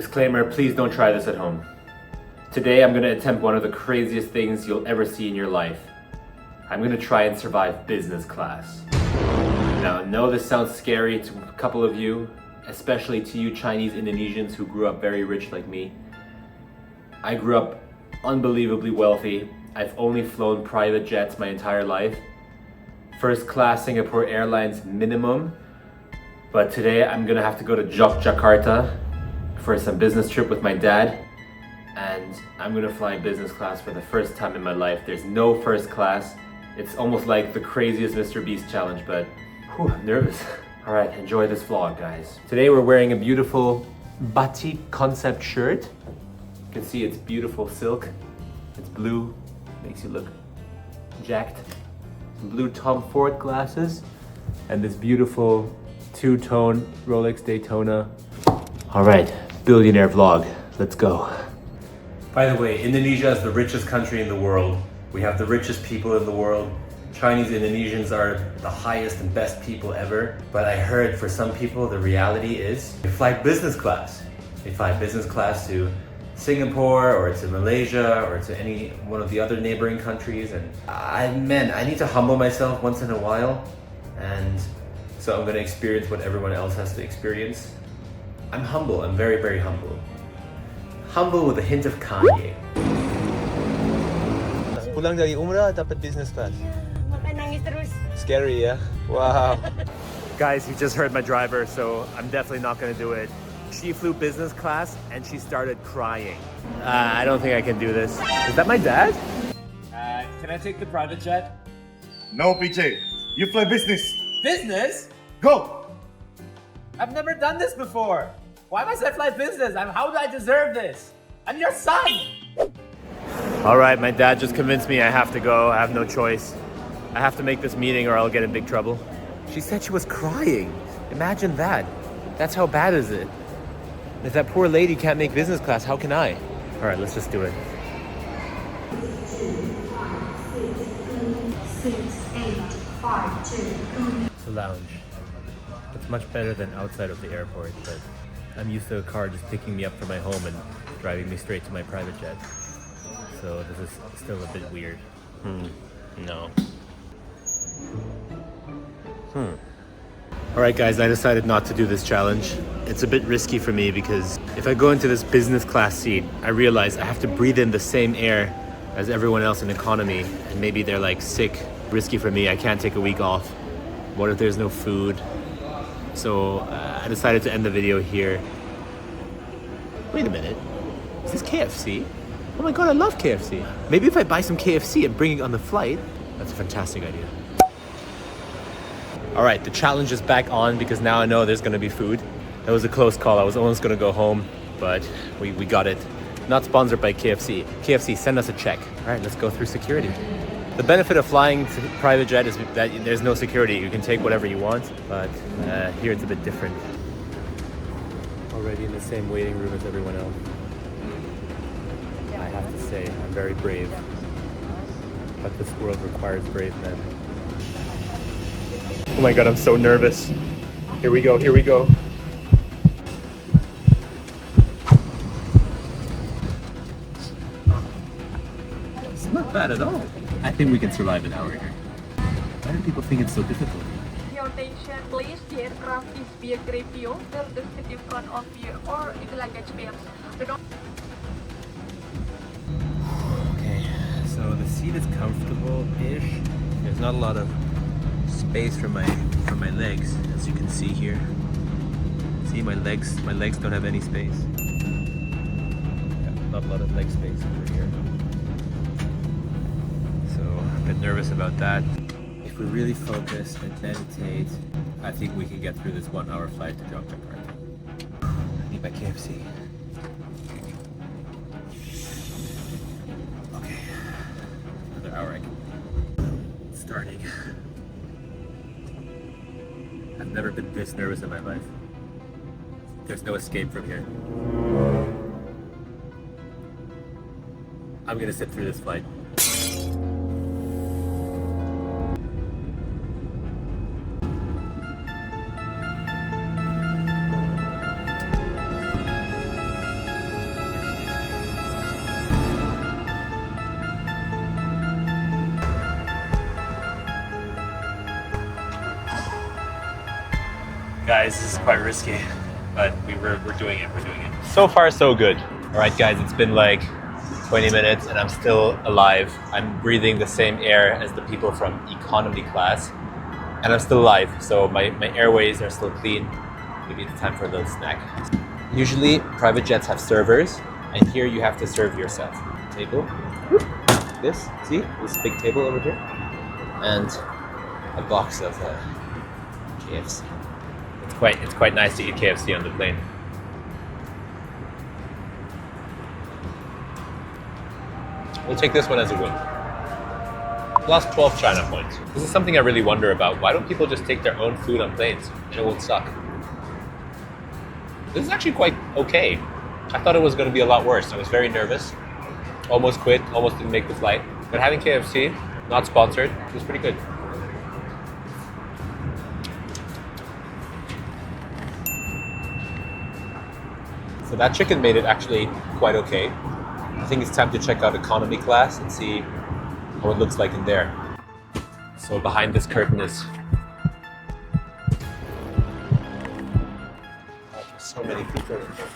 Disclaimer, please don't try this at home. Today I'm going to attempt one of the craziest things you'll ever see in your life. I'm going to try and survive business class. Now, I know this sounds scary to a couple of you, especially to you Chinese Indonesians who grew up very rich like me. I grew up unbelievably wealthy. I've only flown private jets my entire life. First class Singapore Airlines minimum. But today I'm gonna have to go to Jakarta for some business trip with my dad. And I'm gonna fly business class for the first time in my life. There's no first class. It's almost like the craziest Mr. Beast challenge, but whew, I'm nervous. All right, enjoy this vlog, guys. Today we're wearing a beautiful batik concept shirt. You can see it's beautiful silk. It's blue, makes you look jacked. Some blue Tom Ford glasses, and this beautiful two-tone Rolex Daytona. All right, billionaire vlog, let's go. By the way, Indonesia is the richest country in the world. We have the richest people in the world. Chinese Indonesians are the highest and best people ever. But I heard for some people, the reality is they fly business class. They fly business class to Singapore or to Malaysia or to any one of the other neighboring countries. And I need to humble myself once in a while. And so I'm gonna experience what everyone else has to experience. I'm humble, I'm very, very humble. Humble with a hint of Kanye. Pulang dari umrah dapat business class. Makan nangis terus. Scary ya? Wow. Guys, you just heard my driver, so I'm definitely not gonna do it. She flew business class and she started crying. I don't think I can do this. Is that my dad? Can I take the private jet? No, PJ. You fly business. Business? Go! I've never done this before. Why must I fly business? How do I deserve this? I'm your son! All right, my dad just convinced me I have to go. I have no choice. I have to make this meeting or I'll get in big trouble. She said she was crying. Imagine that. That's how bad is it? If that poor lady can't make business class, how can I? All right, let's just do it. 68522. It's a lounge. It's much better than outside of the airport, but I'm used to a car just picking me up from my home and driving me straight to my private jet. So this is still a bit weird. No. Alright guys, I decided not to do this challenge. It's a bit risky for me because if I go into this business class seat, I realize I have to breathe in the same air as everyone else in economy, and maybe they're like sick. Risky for me, I can't take a week off. What if there's no food? So I decided to end the video here. Wait a minute, is this KFC? Oh my god, I love KFC. Maybe if I buy some KFC and bring it on the flight, that's a fantastic idea. All right, the challenge is back on because now I know there's gonna be food. That was a close call. I was almost gonna go home, but we got it. Not sponsored by KFC. KFC, send us a check. All right, let's go through security. The benefit of flying to private jet is that there's no security. You can take whatever you want, but here it's a bit different. Already in the same waiting room as everyone else. I have to say, I'm very brave. But this world requires brave men. Oh my god, I'm so nervous. Here we go, here we go. It's not bad at all. I think we can survive an hour here. Why do people think it's so difficult? Your attention please, the aircraft is being reviewed. The seat in front of you or in the luggage belt. Do not. Okay, so the seat is comfortable-ish. There's not a lot of space for my legs, as you can see here. See my legs don't have any space. Yeah, not a lot of leg space over here. So a bit nervous about that. If we really focus and meditate, I think we can get through this 1 hour flight to Jakarta. I need my KFC. Okay, another hour. Starting. I've never been this nervous in my life. There's no escape from here. I'm gonna sit through this flight. guys, this is quite risky, but we're doing it. We're doing it. So far, so good. All right, guys, it's been like 20 minutes and I'm still alive. I'm breathing the same air as the people from economy class, and I'm still alive. So my airways are still clean. Maybe it's time for a little snack. Usually, private jets have servers, and here you have to serve yourself. Table. This, see, this big table over here, and a box of KFC. It's quite nice to eat KFC on the plane. We'll take this one as a win. Lost 12 China points. This is something I really wonder about. Why don't people just take their own food on planes and it won't suck? This is actually quite okay. I thought it was going to be a lot worse. I was very nervous. Almost quit, almost didn't make the flight. But having KFC, not sponsored, it was pretty good. So that chicken made it actually quite okay. I think it's time to check out economy class and see how it looks like in there. So behind this curtain is... Oh, there's so many people in here.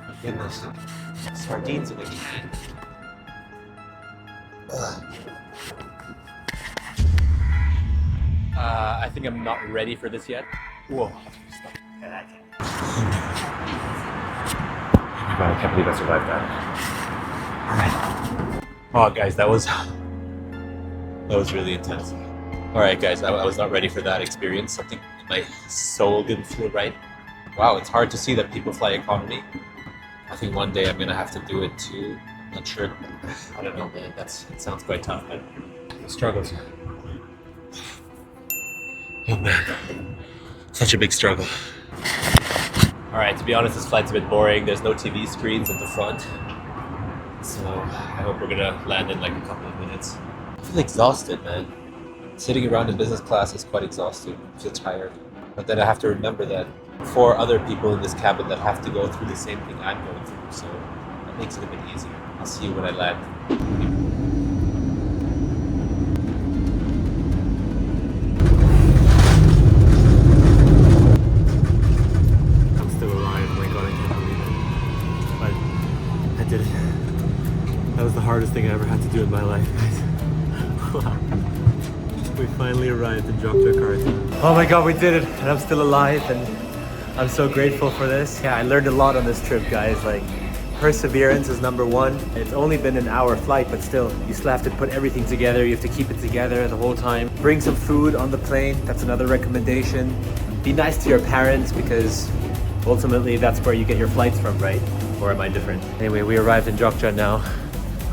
My goodness. Sardines in a can. I think I'm not ready for this yet. Whoa. Stop. Oh my god, I can't believe I survived that. Alright. Oh guys, that was really intense. Alright guys, I was not ready for that experience. I think my soul didn't feel right. Wow, it's hard to see that people fly economy. I think one day I'm gonna have to do it too. I'm not sure. I don't know, man. It sounds quite tough, but the struggles. Oh man, such a big struggle. All right, to be honest, this flight's a bit boring. There's no TV screens at the front, so I hope we're gonna land in like a couple of minutes. I feel exhausted, man. Sitting around in business class is quite exhausting. I feel tired, but then I have to remember that 4 other people in this cabin that have to go through the same thing I'm going through, so that makes it a bit easier. I'll see you when I land. That was the hardest thing I ever had to do in my life, guys. Wow. We finally arrived in Yogyakarta. Oh my god, we did it! And I'm still alive, and I'm so grateful for this. Yeah, I learned a lot on this trip, guys. Like, perseverance is number 1. It's only been an hour flight, but still, you still have to put everything together. You have to keep it together the whole time. Bring some food on the plane. That's another recommendation. Be nice to your parents, because ultimately that's where you get your flights from, right? Or am I different? Anyway, we arrived in Jogja now.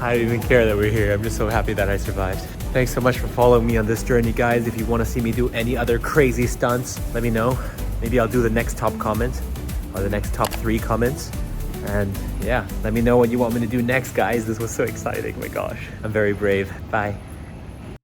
I don't even care that we're here. I'm just so happy that I survived. Thanks so much for following me on this journey, guys. If you want to see me do any other crazy stunts, let me know. Maybe I'll do the next top comment or the next top 3 comments. And yeah, let me know what you want me to do next, guys. This was so exciting. Oh my gosh. I'm very brave. Bye.